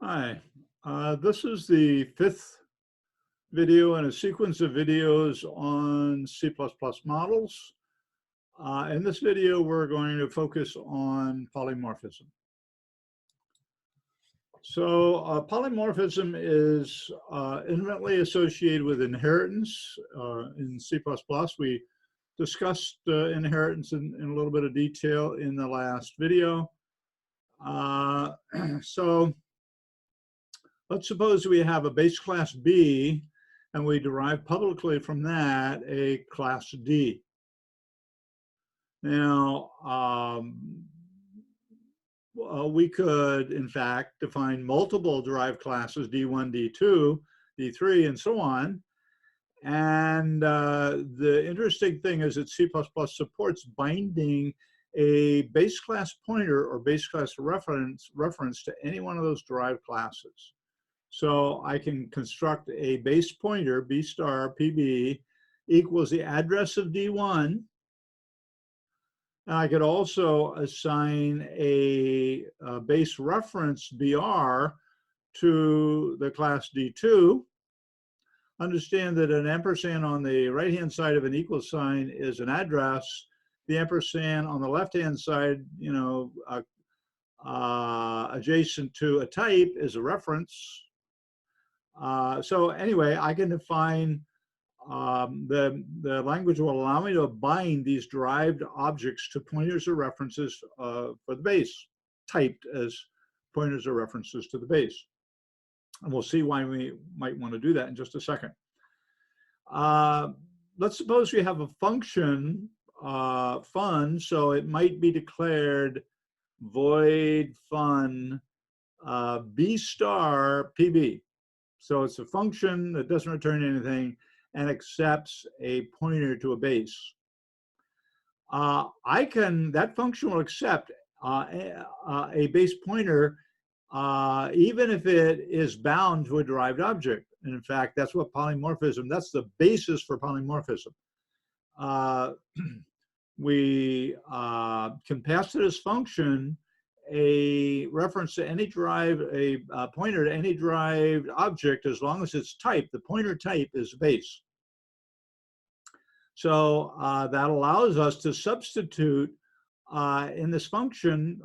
Hi, this is the fifth video in a sequence of videos on C++ models. In this video, we're going to focus on polymorphism. So polymorphism is intimately associated with inheritance. In C++, we discussed inheritance in a little bit of detail in the last video. So let's suppose we have a base class B and we derive publicly from that a class D. Now, we could, in fact, define multiple derived classes, D1, D2, D3, and so on. And the interesting thing is that C++ supports binding a base class pointer or base class reference to any one of those derived classes. So I can construct a base pointer, B star PB, equals the address of D1. And I could also assign a base reference BR to the class D2. Understand that an ampersand on the right-hand side of an equal sign is an address. The ampersand on the left-hand side, adjacent to a type is a reference. So anyway, I can define the language will allow me to bind these derived objects to pointers or references for the base, typed as pointers or references to the base. And we'll see why we might want to do that in just a second. Let's suppose we have a function fun, so it might be declared void fun B star PB. So it's a function that doesn't return anything and accepts a pointer to a base. That function will accept a base pointer even if it is bound to a derived object. And in fact, that's what polymorphism, that's the basis for polymorphism. We can pass to this function a reference to any derived, a pointer to any derived object as long as it's typed. The pointer type is base. So that allows us to substitute in this function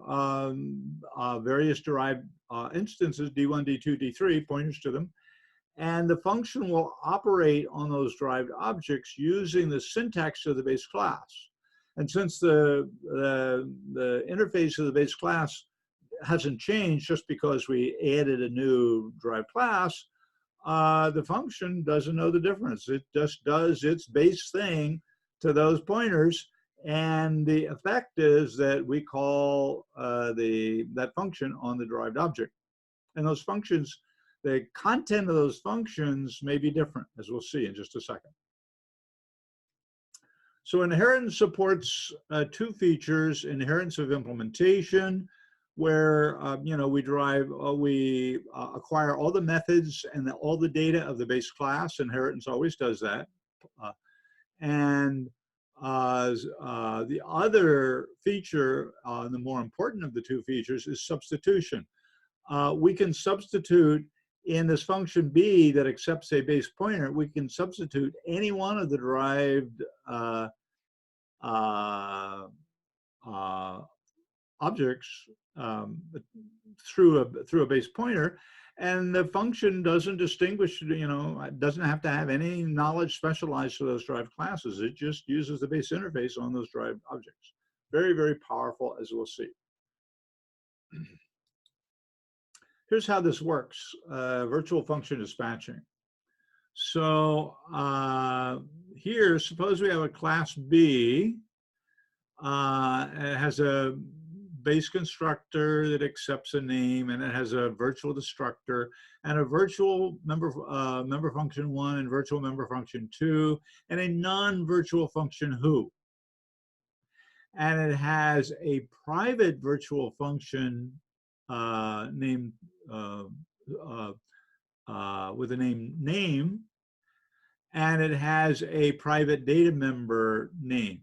various derived instances, D1, D2, D3, pointers to them. And the function will operate on those derived objects using the syntax of the base class. And since the interface of the base class hasn't changed just because we added a new derived class, the function doesn't know the difference. It just does its base thing to those pointers. And the effect is that we call that function on the derived object. And those functions, the content of those functions may be different, as we'll see in just a second. So inheritance supports two features: inheritance of implementation, where we acquire all the methods and all the data of the base class. Inheritance always does that. The other feature, the more important of the two features, is substitution. We can substitute in this function B that accepts a base pointer. We can substitute any one of the derived objects through a base pointer, and the function doesn't distinguish, it doesn't have to have any knowledge specialized to those derived classes. It just uses the base interface on those derived objects. Very, very powerful, as we'll see. Here's how this works, virtual function dispatching. So here, suppose we have a class B. It has a base constructor that accepts a name, and it has a virtual destructor and a virtual member function 1 and virtual member function 2 and a non-virtual function who. And it has a private virtual function named with a name, and it has a private data member name.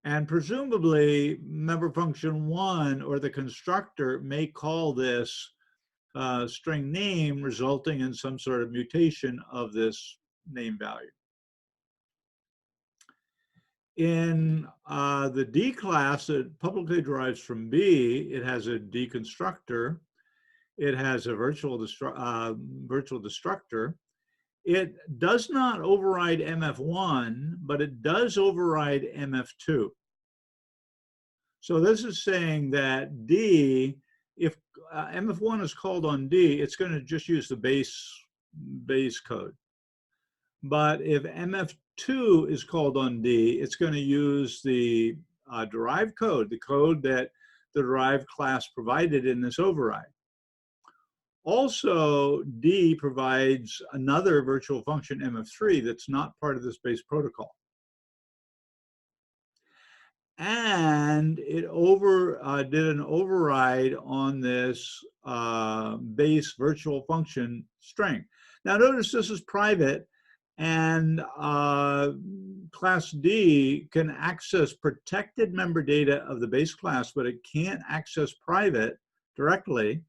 And presumably, member function 1 or the constructor may call this string name, resulting in some sort of mutation of this name value. In the D class that publicly derives from B, it has a D constructor. It has a virtual destructor. It does not override MF1, but it does override MF2. So this is saying that D, if MF1 is called on D, it's going to just use the base code. But if MF2 is called on D, it's going to use the derived code, the code that the derived class provided in this override. Also, D provides another virtual function MF3 that's not part of this base protocol. And it did an override on this base virtual function string. Now notice this is private, and class D can access protected member data of the base class, but it can't access private directly.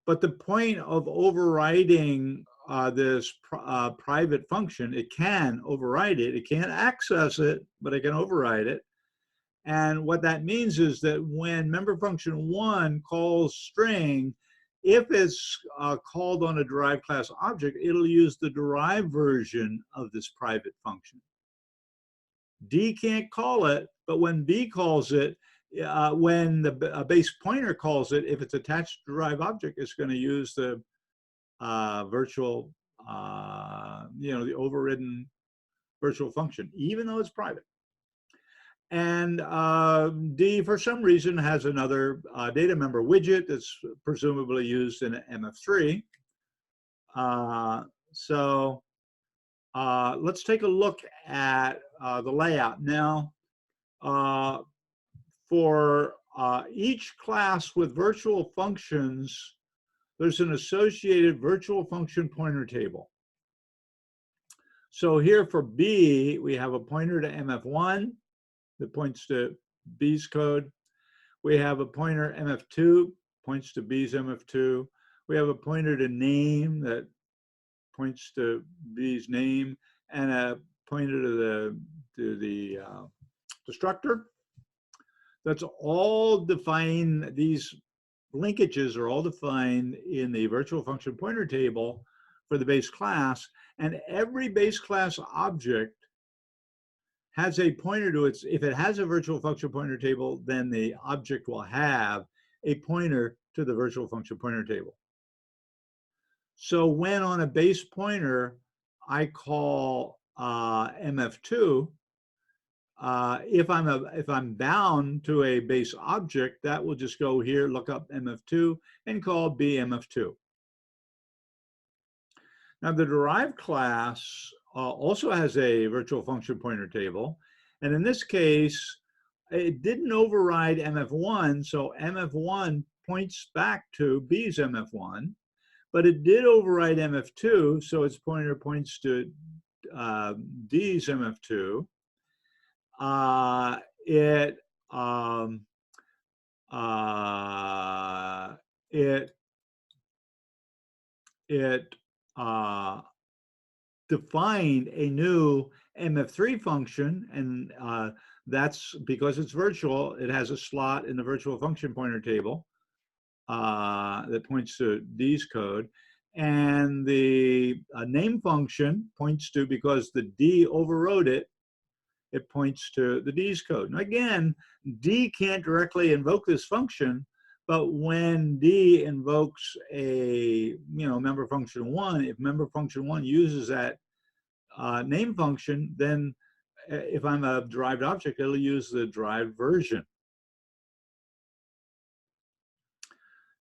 But the point of overriding this private function, it can override it. It can't access it, but it can override it. And what that means is that when member function 1 calls string, if it's called on a derived class object, it'll use the derived version of this private function. D can't call it, but when B calls it, when the base pointer calls it, if it's attached to derived object, it's going to use the virtual, the overridden virtual function, even though it's private. And D, for some reason, has another data member widget that's presumably used in MF3. So let's take a look at the layout. Now, for each class with virtual functions, there's an associated virtual function pointer table. So here for B, we have a pointer to MF1 that points to B's code. We have a pointer MF2, points to B's MF2. We have a pointer to name that points to B's name, and a pointer to the destructor. That's all defined, these linkages are all defined in the virtual function pointer table for the base class, and every base class object has a pointer to its, if it has a virtual function pointer table, then the object will have a pointer to the virtual function pointer table. So when on a base pointer, I call MF2, if I'm bound to a base object, that will just go here, look up MF2, and call BMF2. Now the derived class also has a virtual function pointer table, and in this case, it didn't override MF1, so MF1 points back to B's MF1, but it did override MF2, so its pointer points to D's MF2. It defined a new MF3 function, and that's because it's virtual. It has a slot in the virtual function pointer table that points to D's code. And the name function points to, because the D overrode it, it points to the D's code. Now again, D can't directly invoke this function, but when D invokes a member function 1, if member function 1 uses that name function, then if I'm a derived object, it'll use the derived version.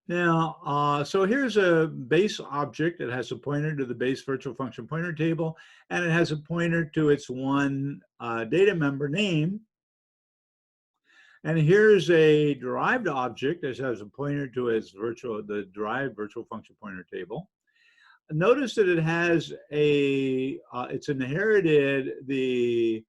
Now, so here's a base object. It has a pointer to the base virtual function pointer table, and it has a pointer to its one data member name. And here's a derived object that has a pointer to its the derived virtual function pointer table. Notice that it has a, it's inherited the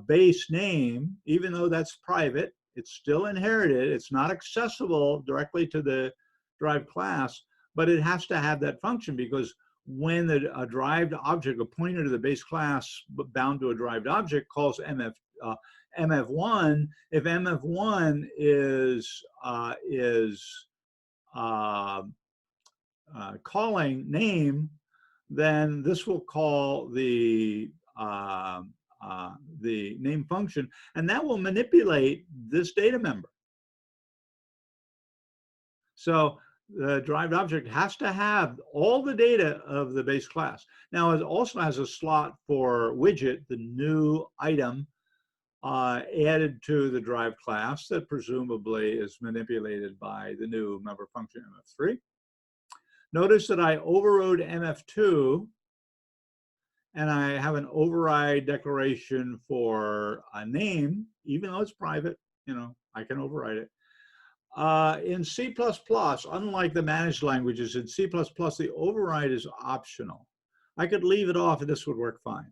base name, even though that's private, it's still inherited. It's not accessible directly to the derived class, but it has to have that function, because when a derived object, a pointer to the base class bound to a derived object, calls MF1, if MF1 is calling name, then this will call the name function, and that will manipulate this data member. So the derived object has to have all the data of the base class. Now, it also has a slot for widget, the new item added to the derived class that presumably is manipulated by the new member function MF3. Notice that I overrode MF2, and I have an override declaration for a name, even though it's private, I can override it. In C++, unlike the managed languages, in C++, the override is optional. I could leave it off and this would work fine.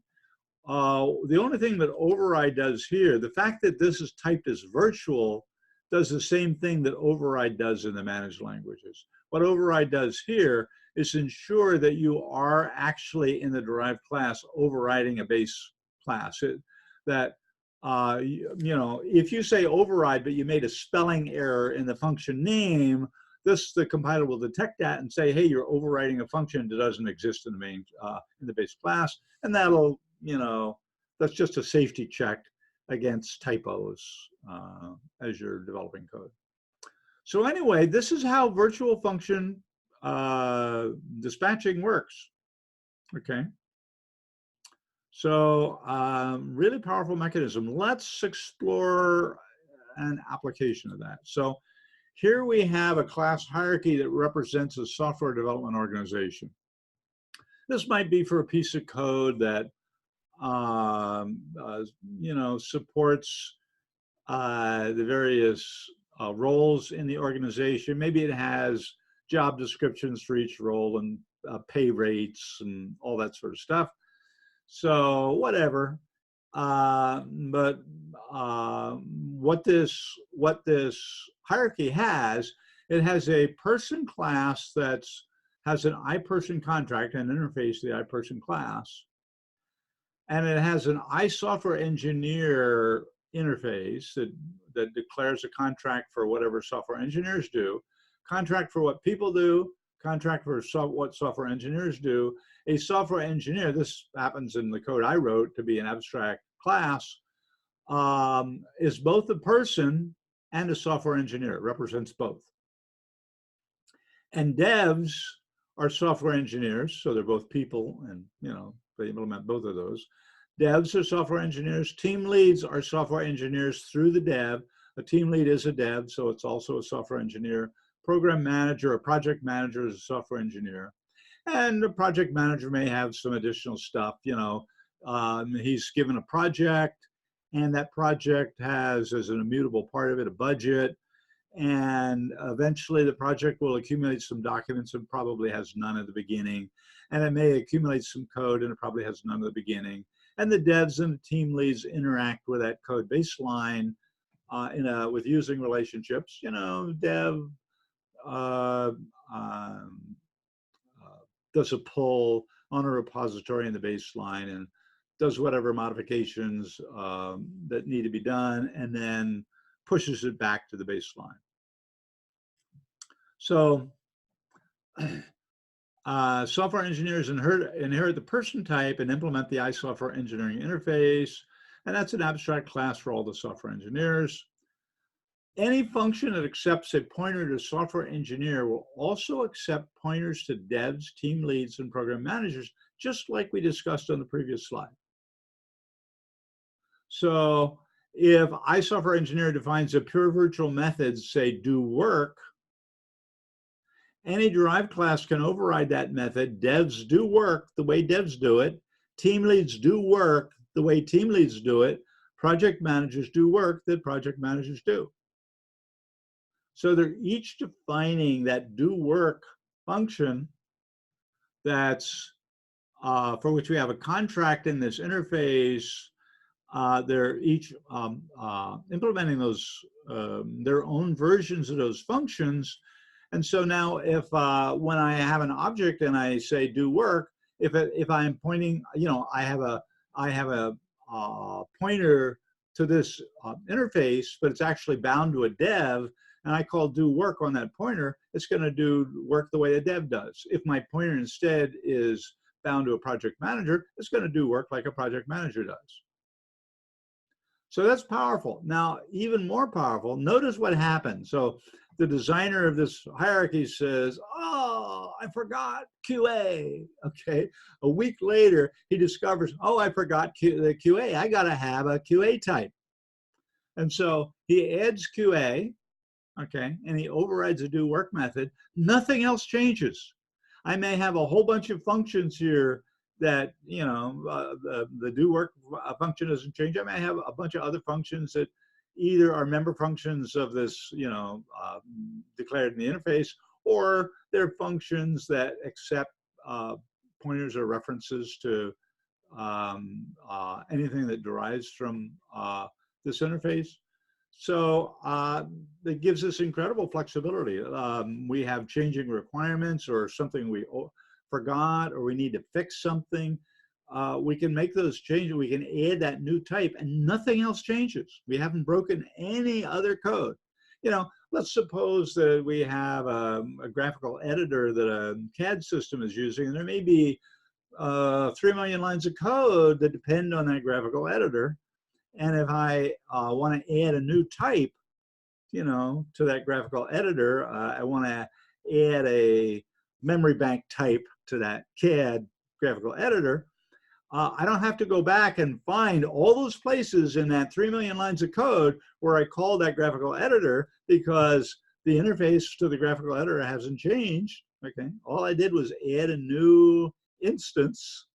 The only thing that override does here, the fact that this is typed as virtual does the same thing that override does in the managed languages. What override does here is ensure that you are actually in the derived class overriding a base class. If you say override, but you made a spelling error in the function name, the compiler will detect that and say, hey, you're overriding a function that doesn't exist in the main, in the base class. And that'll, that's just a safety check against typos as you're developing code. So anyway, this is how virtual function dispatching works, okay? So really powerful mechanism. Let's explore an application of that. So here we have a class hierarchy that represents a software development organization. This might be for a piece of code that supports the various roles in the organization. Maybe it has job descriptions for each role and pay rates and all that sort of stuff. So whatever, what this hierarchy has, it has a person class that has an iPerson contract and interface to the iPerson class, and it has an iSoftware engineer interface that declares a contract for whatever software engineers do, contract for what people do, contract for what software engineers do. A software engineer, this happens in the code I wrote to be an abstract class, is both a person and a software engineer. It represents both. And devs are software engineers, so they're both people, and they implement both of those. Devs are software engineers. Team leads are software engineers through the dev. A team lead is a dev, so it's also a software engineer. Program manager, a project manager is a software engineer. And the project manager may have some additional stuff, he's given a project, and that project has, as an immutable part of it, a budget. And eventually the project will accumulate some documents and probably has none at the beginning. And it may accumulate some code and it probably has none at the beginning. And the devs and the team leads interact with that code baseline with using relationships. Dev does a pull on a repository in the baseline and does whatever modifications that need to be done, and then pushes it back to the baseline. So software engineers inherit the person type and implement the iSoftware engineering interface, and that's an abstract class for all the software engineers. Any function that accepts a pointer to software engineer will also accept pointers to devs, team leads, and program managers, just like we discussed on the previous slide. So if iSoftware engineer defines a pure virtual method, say do work, any derived class can override that method. Devs do work the way devs do it. Team leads do work the way team leads do it. Project managers do work that project managers do. So they're each defining that do work function that's for which we have a contract in this interface they're each implementing those their own versions of those functions. And so now if when I have an object and I say do work, if I'm pointing, you know, I have a pointer to this interface, but it's actually bound to a dev, and I call do work on that pointer, it's going to do work the way a dev does. If my pointer instead is bound to a project manager, it's going to do work like a project manager does. So that's powerful. Now, even more powerful, notice what happens. So the designer of this hierarchy says, oh, I forgot QA. Okay. A week later, he discovers, oh, I forgot the QA. I got to have a QA type. And so he adds QA, okay, and he overrides the do work method. Nothing else changes. I may have a whole bunch of functions here that, you know, the do work function doesn't change. I may have a bunch of other functions that either are member functions of this, you know, declared in the interface, or they're functions that accept pointers or references to anything that derives from this interface. So it gives us incredible flexibility. We have changing requirements or something we forgot, or we need to fix something. We can make those changes. We can add that new type and nothing else changes. We haven't broken any other code. You know, let's suppose that we have a graphical editor that a CAD system is using, and there may be 3 million lines of code that depend on that graphical editor. And if I want to add a new type, you know, to that graphical editor, I want to add a memory bank type to that CAD graphical editor, I don't have to go back and find all those places in that 3 million lines of code where I called that graphical editor, because the interface to the graphical editor hasn't changed. Okay, all I did was add a new instance,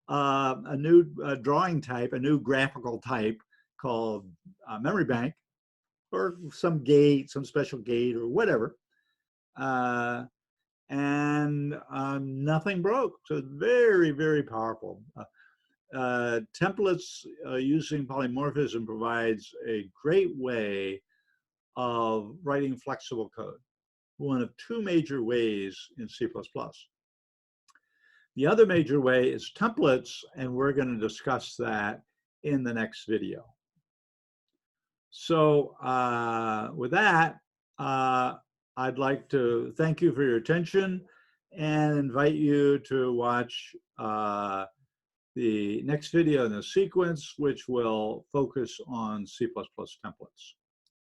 a new drawing type, a new graphical type called memory bank, or some gate, some special gate or whatever. And nothing broke. So very, very powerful. Templates using polymorphism provides a great way of writing flexible code, one of two major ways in C++. The other major way is templates, and we're going to discuss that in the next video. So with that, I'd like to thank you for your attention and invite you to watch the next video in the sequence, which will focus on C++ templates.